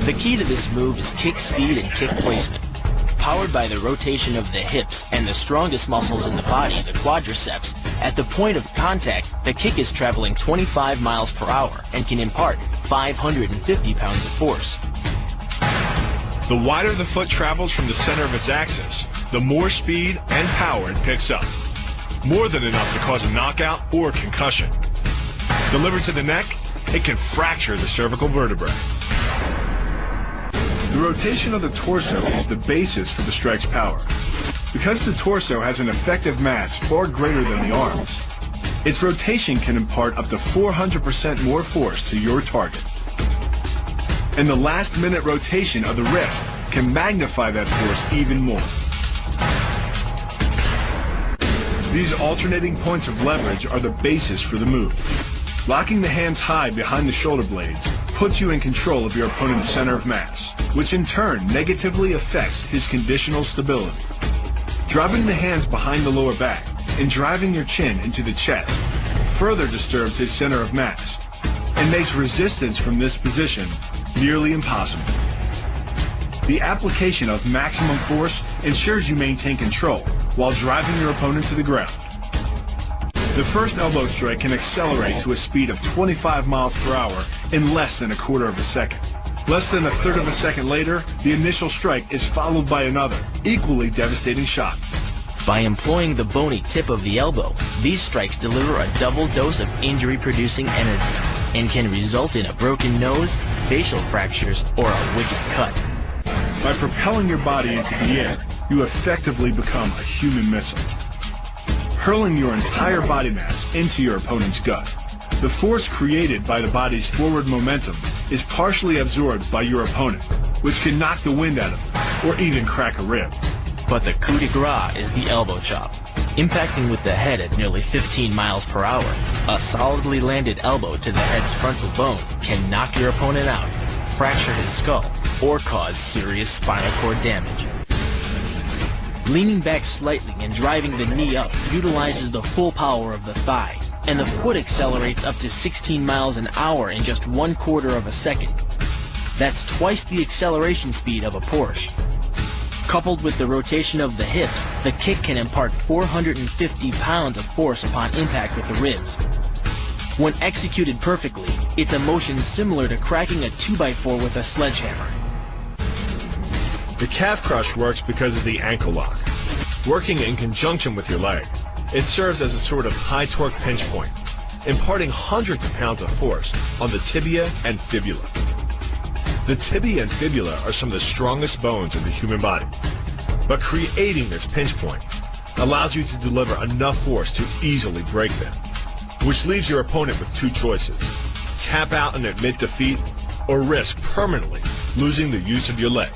The key to this move is kick speed and kick placement. Powered by the rotation of the hips and the strongest muscles in the body, the quadriceps, at the point of contact, the kick is traveling 25 miles per hour and can impart 550 pounds of force. The wider the foot travels from the center of its axis, the more speed and power it picks up. More than enough to cause a knockout or concussion. Delivered to the neck, it can fracture the cervical vertebrae. The rotation of the torso is the basis for the strike's power. Because the torso has an effective mass far greater than the arms, its rotation can impart up to 400% more force to your target. And the last-minute rotation of the wrist can magnify that force even more. These alternating points of leverage are the basis for the move. Locking the hands high behind the shoulder blades puts you in control of your opponent's center of mass, which in turn negatively affects his conditional stability. Dropping the hands behind the lower back and driving your chin into the chest further disturbs his center of mass and makes resistance from this position nearly impossible. The application of maximum force ensures you maintain control while driving your opponent to the ground. The first elbow strike can accelerate to a speed of 25 miles per hour in less than a quarter of a second. Less than a third of a second later, the initial strike is followed by another, equally devastating shot. By employing the bony tip of the elbow, these strikes deliver a double dose of injury-producing energy and can result in a broken nose, facial fractures, or a wicked cut. By propelling your body into the air, you effectively become a human missile, hurling your entire body mass into your opponent's gut. The force created by the body's forward momentum is partially absorbed by your opponent, which can knock the wind out of him, or even crack a rib. But the coup de grace is the elbow chop. Impacting with the head at nearly 15 miles per hour, a solidly landed elbow to the head's frontal bone can knock your opponent out, fracture his skull, or cause serious spinal cord damage. Leaning back slightly and driving the knee up utilizes the full power of the thigh, and the foot accelerates up to 16 miles an hour in just 1/4 of a second. That's twice the acceleration speed of a Porsche. Coupled with the rotation of the hips, the kick can impart 450 pounds of force upon impact with the ribs. When executed perfectly, it's a motion similar to cracking a 2x4 with a sledgehammer. The calf crush works because of the ankle lock. Working in conjunction with your leg, it serves as a sort of high torque pinch point, imparting hundreds of pounds of force on the tibia and fibula. The tibia and fibula are some of the strongest bones in the human body, but creating this pinch point allows you to deliver enough force to easily break them, which leaves your opponent with two choices: tap out and admit defeat, or risk permanently losing the use of your leg.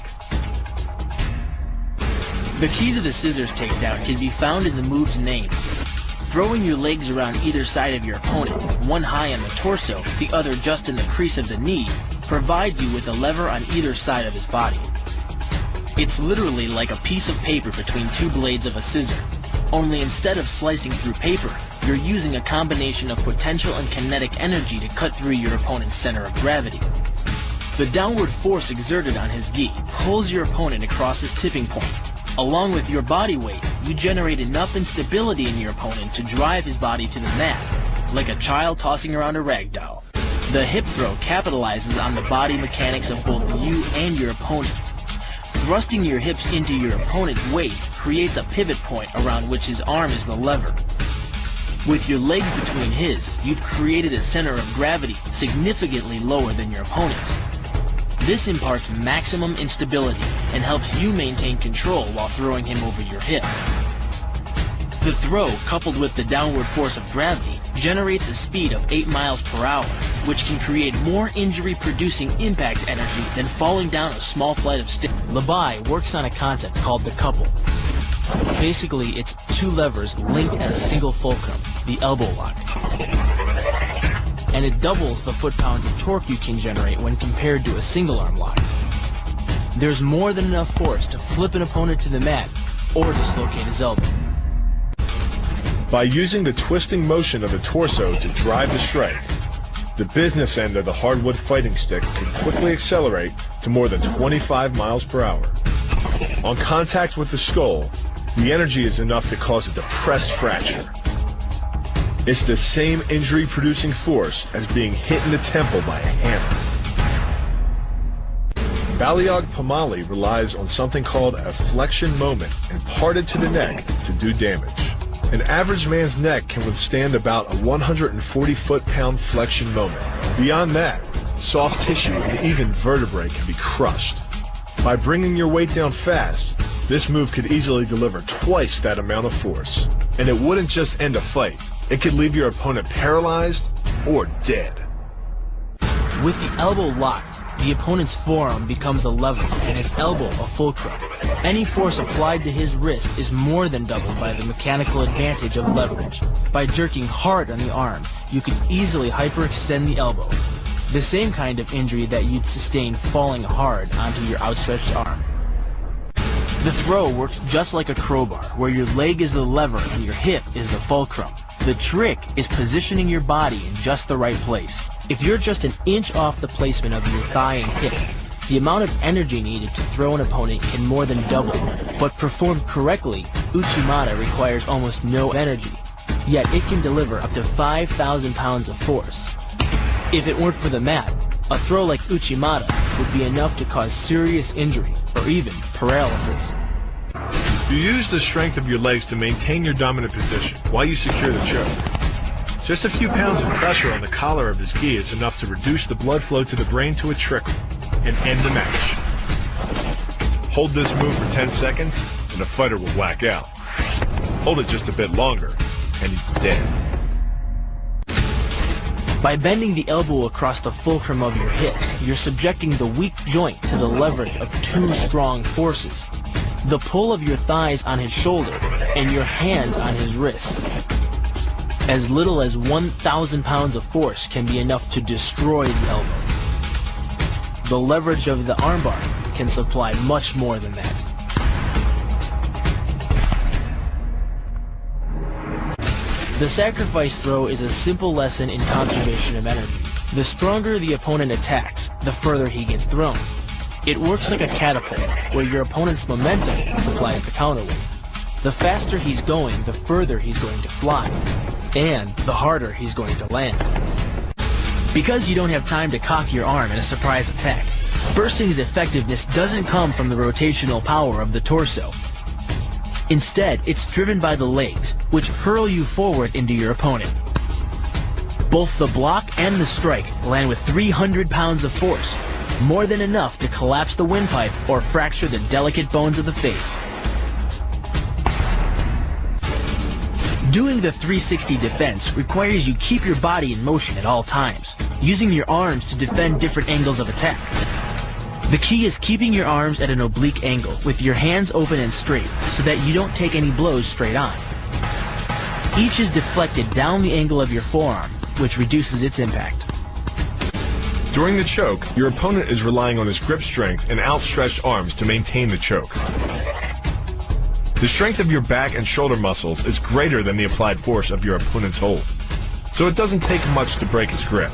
The key to the scissors takedown can be found in the move's name. Throwing your legs around either side of your opponent, one high on the torso, the other just in the crease of the knee, provides you with a lever on either side of his body. It's literally like a piece of paper between two blades of a scissor, only instead of slicing through paper, you're using a combination of potential and kinetic energy to cut through your opponent's center of gravity. The downward force exerted on his gi pulls your opponent across his tipping point. Along with your body weight, you generate enough instability in your opponent to drive his body to the mat, like a child tossing around a rag doll. The hip throw capitalizes on the body mechanics of both you and your opponent. Thrusting your hips into your opponent's waist creates a pivot point around which his arm is the lever. With your legs between his, you've created a center of gravity significantly lower than your opponent's. This imparts maximum instability and helps you maintain control while throwing him over your hip. The throw, coupled with the downward force of gravity, generates a speed of 8 miles per hour, which can create more injury-producing impact energy than falling down a small flight of stairs. Labai works on a concept called the couple. Basically, it's two levers linked at a single fulcrum, the elbow lock. And it doubles the foot-pounds of torque you can generate when compared to a single-arm lock. There's more than enough force to flip an opponent to the mat or dislocate his elbow. By using the twisting motion of the torso to drive the strike, The business end of the hardwood fighting stick can quickly accelerate to more than 25 miles per hour. On contact with the skull, the energy is enough to cause a depressed fracture. It's the same injury-producing force as being hit in the temple by a hammer. Belajar Pamali relies on something called a flexion moment imparted to the neck to do damage. An average man's neck can withstand about a 140 foot-pound flexion moment. Beyond that, soft tissue and even vertebrae can be crushed. By bringing your weight down fast, this move could easily deliver twice that amount of force. And it wouldn't just end a fight, it could leave your opponent paralyzed or dead. With the elbow locked, the opponent's forearm becomes a lever and his elbow a fulcrum. Any force applied to his wrist is more than doubled by the mechanical advantage of leverage. By jerking hard on the arm, you can easily hyperextend the elbow. The same kind of injury that you'd sustain falling hard onto your outstretched arm. The throw works just like a crowbar, where your leg is the lever and your hip is the fulcrum. The trick is positioning your body in just the right place. If you're just an inch off the placement of your thigh and hip, the amount of energy needed to throw an opponent can more than double. But performed correctly, Uchimata requires almost no energy, yet it can deliver up to 5,000 pounds of force. If it weren't for the mat, a throw like Uchimata would be enough to cause serious injury or even paralysis. You use the strength of your legs to maintain your dominant position while you secure the choke. Just a few pounds of pressure on the collar of his gi is enough to reduce the blood flow to the brain to a trickle and end the match. Hold this move for 10 seconds and the fighter will whack out. Hold it just a bit longer and he's dead. By bending the elbow across the fulcrum of your hips, you're subjecting the weak joint to the leverage of two strong forces. The pull of your thighs on his shoulder and your hands on his wrists. As little as 1,000 pounds of force can be enough to destroy the elbow. The leverage of the armbar can supply much more than that. The sacrifice throw is a simple lesson in conservation of energy. The stronger the opponent attacks, the further he gets thrown. It works like a catapult, where your opponent's momentum supplies the counterweight. The faster he's going, the further he's going to fly, and the harder he's going to land. Because you don't have time to cock your arm in a surprise attack, bursting's effectiveness doesn't come from the rotational power of the torso. Instead, it's driven by the legs, which hurl you forward into your opponent. Both the block and the strike land with 300 pounds of force, more than enough to collapse the windpipe or fracture the delicate bones of the face. Doing the 360 defense requires you keep your body in motion at all times, using your arms to defend different angles of attack. The key is keeping your arms at an oblique angle, with your hands open and straight, so that you don't take any blows straight on. Each is deflected down the angle of your forearm, which reduces its impact. During the choke, your opponent is relying on his grip strength and outstretched arms to maintain the choke. The strength of your back and shoulder muscles is greater than the applied force of your opponent's hold, so it doesn't take much to break his grip.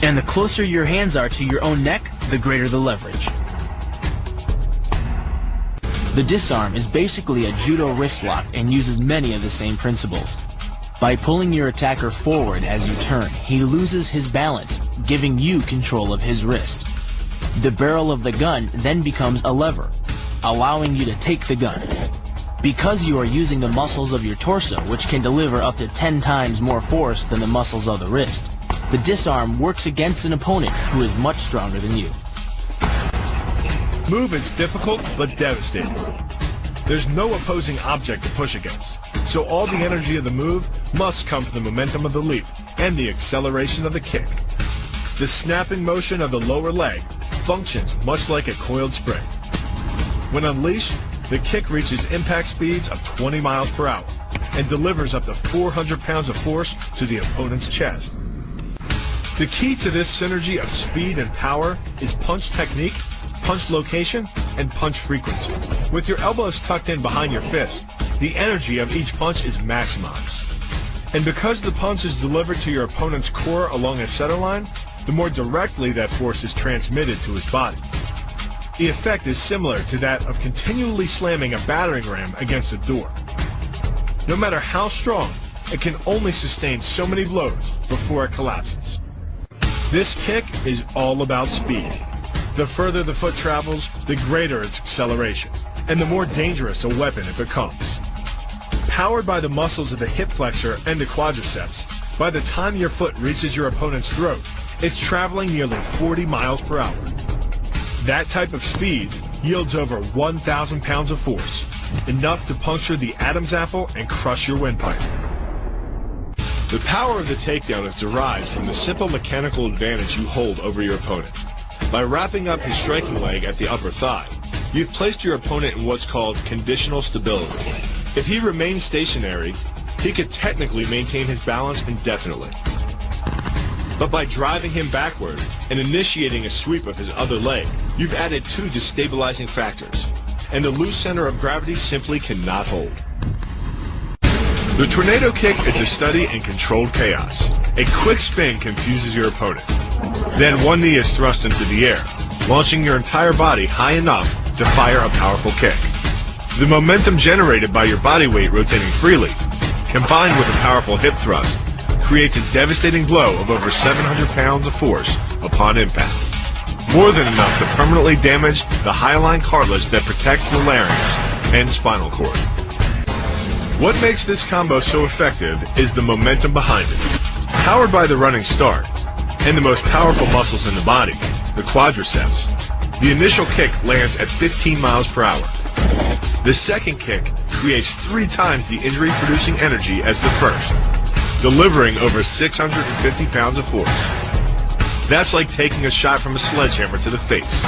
And the closer your hands are to your own neck, the greater the leverage. The disarm is basically a judo wrist lock and uses many of the same principles. By pulling your attacker forward as you turn, he loses his balance, giving you control of his wrist. The barrel of the gun then becomes a lever, allowing you to take the gun. Because you are using the muscles of your torso, which can deliver up to 10 times more force than the muscles of the wrist, the disarm works against an opponent who is much stronger than you. Move is difficult but devastating. There's no opposing object to push against, so all the energy of the move must come from the momentum of the leap and the acceleration of the kick. The snapping motion of the lower leg functions much like a coiled spring. When unleashed, the kick reaches impact speeds of 20 miles per hour and delivers up to 400 pounds of force to the opponent's chest. The key to this synergy of speed and power is punch technique, punch location, and punch frequency. With your elbows tucked in behind your fist, the energy of each punch is maximized. And because the punch is delivered to your opponent's core along a center line, the more directly that force is transmitted to his body. The effect is similar to that of continually slamming a battering ram against a door. No matter how strong, it can only sustain so many blows before it collapses. This kick is all about speed. The further the foot travels, the greater its acceleration, and the more dangerous a weapon it becomes. Powered by the muscles of the hip flexor and the quadriceps, by the time your foot reaches your opponent's throat, it's traveling nearly 40 miles per hour. That type of speed yields over 1,000 pounds of force, enough to puncture the Adam's apple and crush your windpipe. The power of the takedown is derived from the simple mechanical advantage you hold over your opponent. By wrapping up his striking leg at the upper thigh, you've placed your opponent in what's called conditional stability. If he remains stationary, he could technically maintain his balance indefinitely. But by driving him backward and initiating a sweep of his other leg, you've added two destabilizing factors, and the loose center of gravity simply cannot hold. The tornado kick is a study in controlled chaos. A quick spin confuses your opponent. Then one knee is thrust into the air, launching your entire body high enough to fire a powerful kick. The momentum generated by your body weight rotating freely, combined with a powerful hip thrust, creates a devastating blow of over 700 pounds of force upon impact. More than enough to permanently damage the hyaline cartilage that protects the larynx and spinal cord. What makes this combo so effective is the momentum behind it. Powered by the running start and the most powerful muscles in the body, the quadriceps, the initial kick lands at 15 miles per hour. The second kick creates 3 times the injury-producing energy as the first, delivering over 650 pounds of force. That's like taking a shot from a sledgehammer to the face,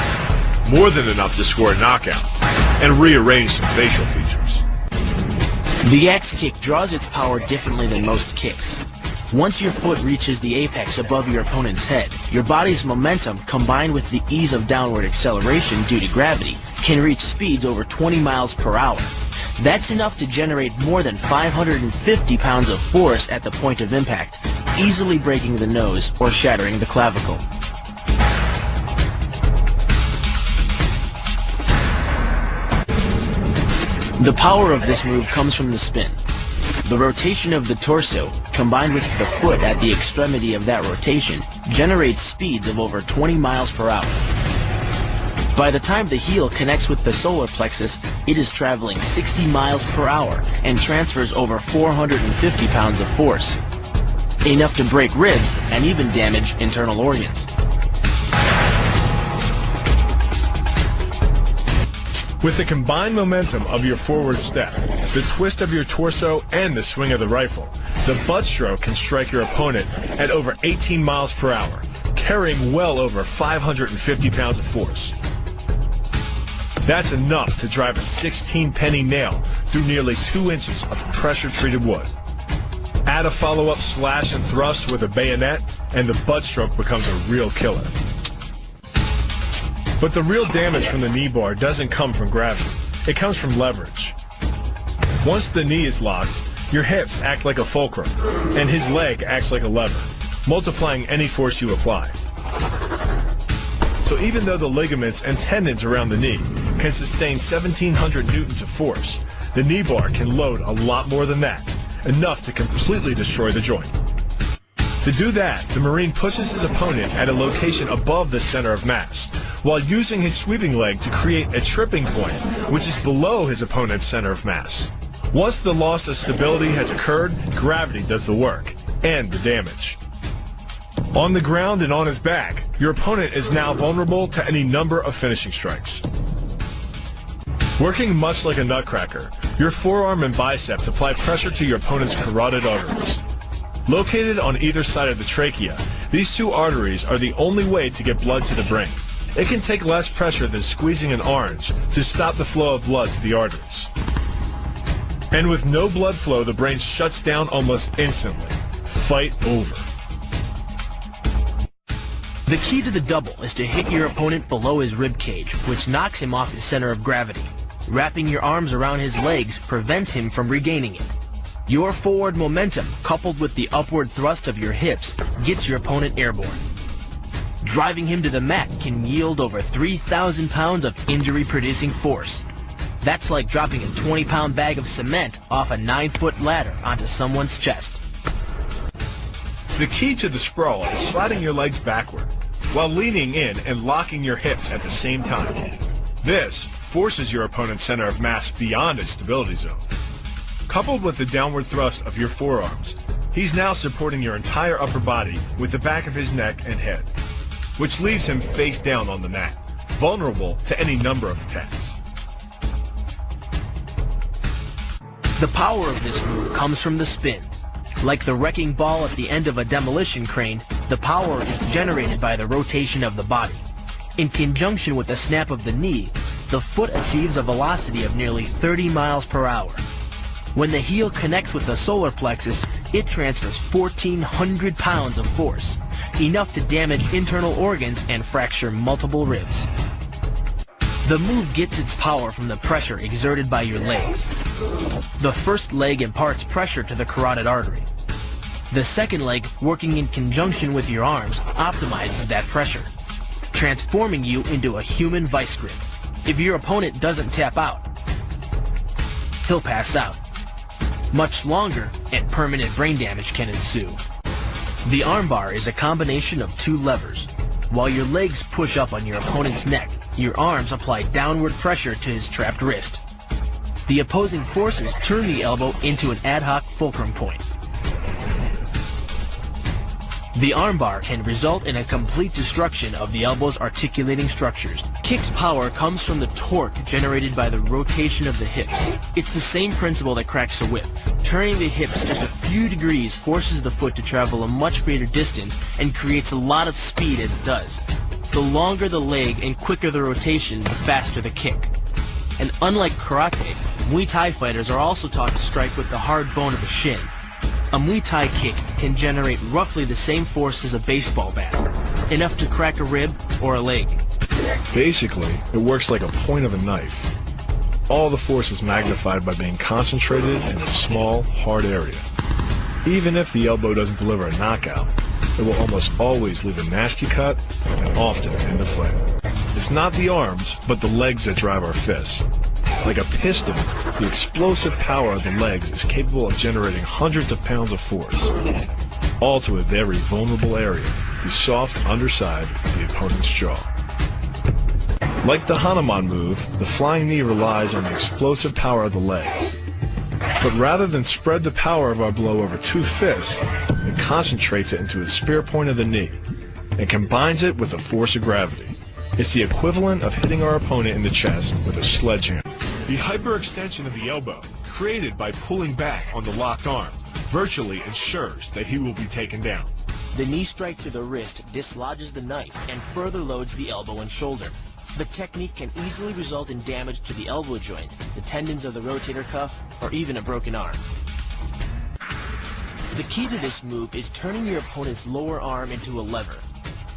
more than enough to score a knockout and rearrange some facial features. The axe kick draws its power differently than most kicks. Once your foot reaches the apex above your opponent's head, your body's momentum, combined with the ease of downward acceleration due to gravity, can reach speeds over 20 miles per hour. That's enough to generate more than 550 pounds of force at the point of impact, easily breaking the nose or shattering the clavicle. The power of this move comes from the spin. The rotation of the torso, combined with the foot at the extremity of that rotation, generates speeds of over 20 miles per hour. By the time the heel connects with the solar plexus, it is traveling 60 miles per hour and transfers over 450 pounds of force, enough to break ribs and even damage internal organs. With the combined momentum of your forward step, the twist of your torso, and the swing of the rifle, the butt stroke can strike your opponent at over 18 miles per hour, carrying well over 550 pounds of force. That's enough to drive a 16-penny nail through nearly 2 inches of pressure-treated wood. Add a follow-up slash and thrust with a bayonet, and the butt stroke becomes a real killer. But the real damage from the knee bar doesn't come from gravity. It comes from leverage. Once the knee is locked, your hips act like a fulcrum, and his leg acts like a lever, multiplying any force you apply. So even though the ligaments and tendons around the knee can sustain 1,700 newtons of force, the knee bar can load a lot more than that, enough to completely destroy the joint. To do that, the Marine pushes his opponent at a location above the center of mass, while using his sweeping leg to create a tripping point, which is below his opponent's center of mass. Once the loss of stability has occurred, gravity does the work, and the damage. On the ground and on his back, your opponent is now vulnerable to any number of finishing strikes. Working much like a nutcracker, your forearm and biceps apply pressure to your opponent's carotid arteries. Located on either side of the trachea, these 2 arteries are the only way to get blood to the brain. It can take less pressure than squeezing an orange to stop the flow of blood to the arteries. And with no blood flow, the brain shuts down almost instantly. Fight over. The key to the double is to hit your opponent below his rib cage, which knocks him off his center of gravity. Wrapping your arms around his legs prevents him from regaining it. Your forward momentum, coupled with the upward thrust of your hips, gets your opponent airborne. Driving him to the mat can yield over 3,000 pounds of injury-producing force. That's like dropping a 20-pound bag of cement off a 9-foot ladder onto someone's chest. The key to the sprawl is sliding your legs backward, while leaning in and locking your hips at the same time. This forces your opponent's center of mass beyond its stability zone. Coupled with the downward thrust of your forearms, he's now supporting your entire upper body with the back of his neck and head, which leaves him face down on the mat, vulnerable to any number of attacks. The power of this move comes from the spin. Like the wrecking ball at the end of a demolition crane, the power is generated by the rotation of the body. In conjunction with the snap of the knee, the foot achieves a velocity of nearly 30 miles per hour. When the heel connects with the solar plexus, it transfers 1,400 pounds of force, enough to damage internal organs and fracture multiple ribs. The move gets its power from the pressure exerted by your legs. The first leg imparts pressure to the carotid artery. The second leg, working in conjunction with your arms, optimizes that pressure, transforming you into a human vice grip. If your opponent doesn't tap out, he'll pass out. Much longer and permanent brain damage can ensue. The armbar is a combination of two levers. While your legs push up on your opponent's neck, your arms apply downward pressure to his trapped wrist. The opposing forces turn the elbow into an ad hoc fulcrum point. The armbar can result in a complete destruction of the elbow's articulating structures. Kick's power comes from the torque generated by the rotation of the hips. It's the same principle that cracks a whip. Turning the hips just a few degrees forces the foot to travel a much greater distance and creates a lot of speed as it does. The longer the leg and quicker the rotation, the faster the kick. And unlike karate, Muay Thai fighters are also taught to strike with the hard bone of the shin. A Muay Thai kick can generate roughly the same force as a baseball bat, enough to crack a rib or a leg. Basically, it works like a point of a knife. All the force is magnified by being concentrated in a small, hard area. Even if the elbow doesn't deliver a knockout, it will almost always leave a nasty cut and often end a fight. It's not the arms, but the legs that drive our fists. Like a piston, the explosive power of the legs is capable of generating hundreds of pounds of force, all to a very vulnerable area, the soft underside of the opponent's jaw. Like the Hanuman move, the flying knee relies on the explosive power of the legs. But rather than spread the power of our blow over two fists, it concentrates it into the spear point of the knee and combines it with the force of gravity. It's the equivalent of hitting our opponent in the chest with a sledgehammer. The hyperextension of the elbow, created by pulling back on the locked arm, virtually ensures that he will be taken down. The knee strike to the wrist dislodges the knife and further loads the elbow and shoulder. The technique can easily result in damage to the elbow joint, the tendons of the rotator cuff, or even a broken arm. The key to this move is turning your opponent's lower arm into a lever.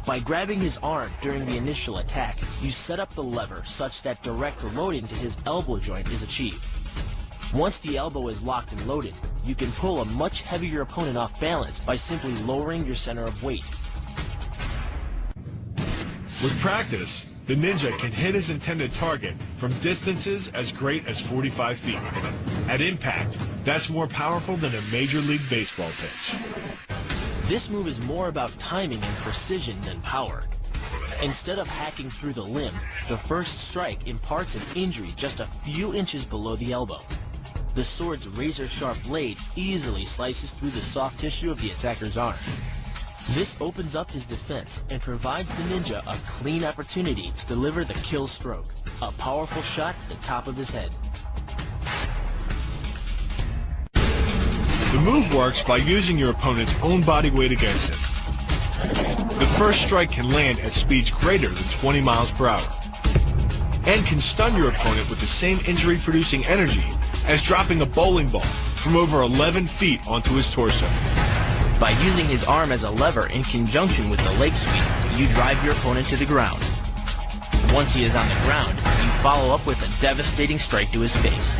By grabbing his arm during the initial attack, you set up the lever such that direct loading to his elbow joint is achieved. Once the elbow is locked and loaded, you can pull a much heavier opponent off balance by simply lowering your center of weight. With practice, the ninja can hit his intended target from distances as great as 45 feet. At impact, that's more powerful than a Major League Baseball pitch. This move is more about timing and precision than power. Instead of hacking through the limb, the first strike imparts an injury just a few inches below the elbow. The sword's razor-sharp blade easily slices through the soft tissue of the attacker's arm. This opens up his defense and provides the ninja a clean opportunity to deliver the kill stroke, a powerful shot to the top of his head. The move works by using your opponent's own body weight against him. The first strike can land at speeds greater than 20 miles per hour, and can stun your opponent with the same injury-producing energy as dropping a bowling ball from over 11 feet onto his torso. By using his arm as a lever in conjunction with the leg sweep, you drive your opponent to the ground. Once he is on the ground, you follow up with a devastating strike to his face.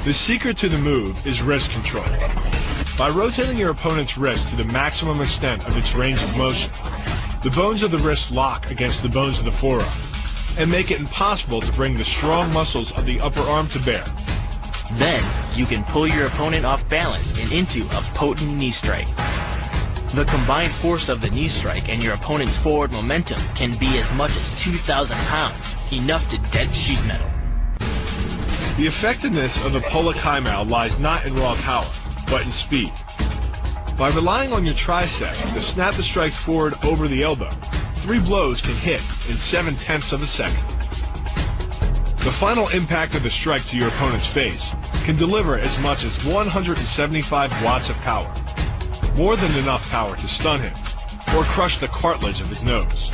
The secret to the move is wrist control. By rotating your opponent's wrist to the maximum extent of its range of motion, the bones of the wrist lock against the bones of the forearm and make it impossible to bring the strong muscles of the upper arm to bear. Then, you can pull your opponent off balance and into a potent knee strike. The combined force of the knee strike and your opponent's forward momentum can be as much as 2,000 pounds, enough to dent sheet metal. The effectiveness of the polakaimau lies not in raw power, but in speed. By relying on your triceps to snap the strikes forward over the elbow, 3 blows can hit in 7/10 of a second. The final impact of the strike to your opponent's face can deliver as much as 175 watts of power, more than enough power to stun him or crush the cartilage of his nose.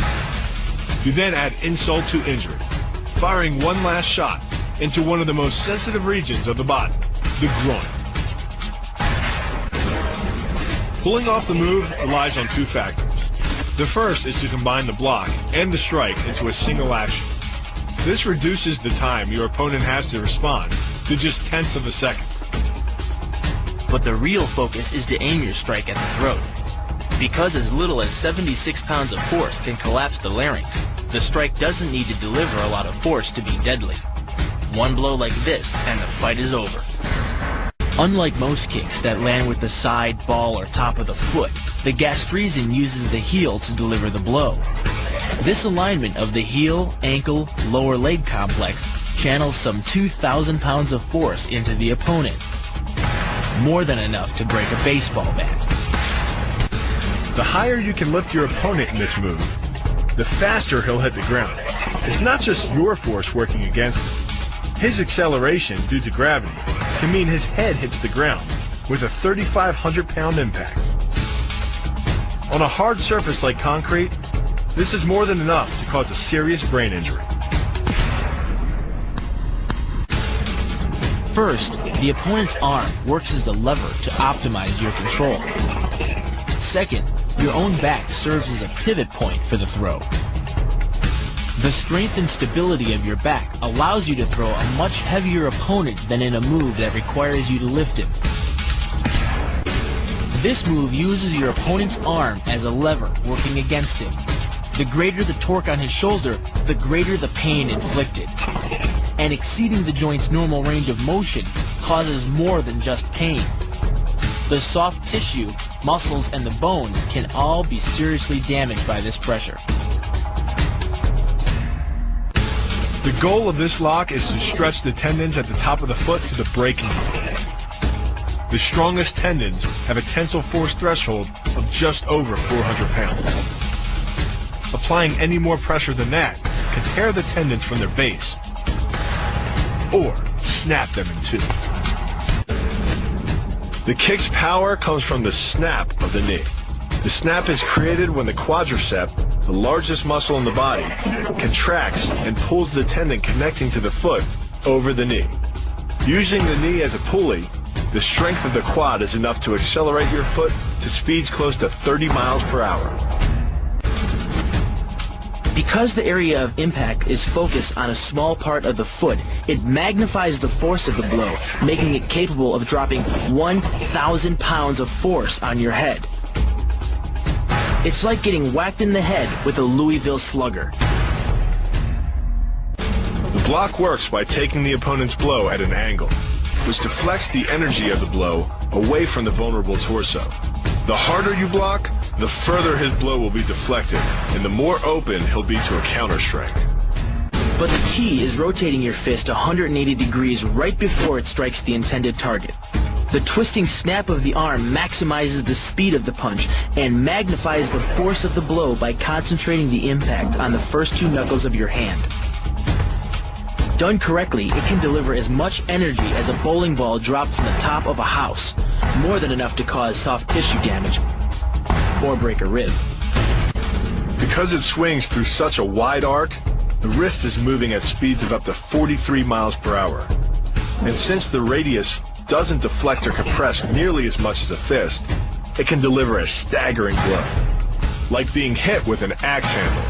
You then add insult to injury, firing one last shot into one of the most sensitive regions of the body, the groin. Pulling off the move relies on 2 factors. The first is to combine the block and the strike into a single action. This reduces the time your opponent has to respond to just 1/10 of a second. But the real focus is to aim your strike at the throat. Because as little as 76 pounds of force can collapse the larynx, the strike doesn't need to deliver a lot of force to be deadly. One blow like this and the fight is over. Unlike most kicks that land with the side, ball, or top of the foot, the gastrizin uses the heel to deliver the blow. This alignment of the heel, ankle, lower leg complex channels some 2,000 pounds of force into the opponent. More than enough to break a baseball bat. The higher you can lift your opponent in this move, the faster he'll hit the ground. It's not just your force working against him. His acceleration due to gravity can mean his head hits the ground with a 3,500-pound impact. On a hard surface like concrete, this is more than enough to cause a serious brain injury. First, the opponent's arm works as a lever to optimize your control. Second, your own back serves as a pivot point for the throw. The strength and stability of your back allows you to throw a much heavier opponent than in a move that requires you to lift him. This move uses your opponent's arm as a lever working against him. The greater the torque on his shoulder, the greater the pain inflicted. And exceeding the joint's normal range of motion causes more than just pain. The soft tissue, muscles, and the bone can all be seriously damaged by this pressure. The goal of this lock is to stretch the tendons at the top of the foot to the breaking point. The strongest tendons have a tensile force threshold of just over 400 pounds. Applying any more pressure than that can tear the tendons from their base or snap them in 2. The kick's power comes from the snap of the knee. The snap is created when the quadricep, the largest muscle in the body, contracts and pulls the tendon connecting to the foot over the knee. Using the knee as a pulley, the strength of the quad is enough to accelerate your foot to speeds close to 30 miles per hour. Because the area of impact is focused on a small part of the foot, it magnifies the force of the blow, making it capable of dropping 1,000 pounds of force on your head. It's like getting whacked in the head with a Louisville Slugger. The block works by taking the opponent's blow at an angle, which deflects the energy of the blow away from the vulnerable torso. The harder you block, the further his blow will be deflected, and the more open he'll be to a counter-strike. But the key is rotating your fist 180 degrees right before it strikes the intended target. The twisting snap of the arm maximizes the speed of the punch and magnifies the force of the blow by concentrating the impact on the first 2 knuckles of your hand. Done correctly, it can deliver as much energy as a bowling ball dropped from the top of a house, more than enough to cause soft tissue damage or break a rib. Because it swings through such a wide arc, the wrist is moving at speeds of up to 43 miles per hour. And since the radius doesn't deflect or compress nearly as much as a fist, it can deliver a staggering blow, like being hit with an axe handle.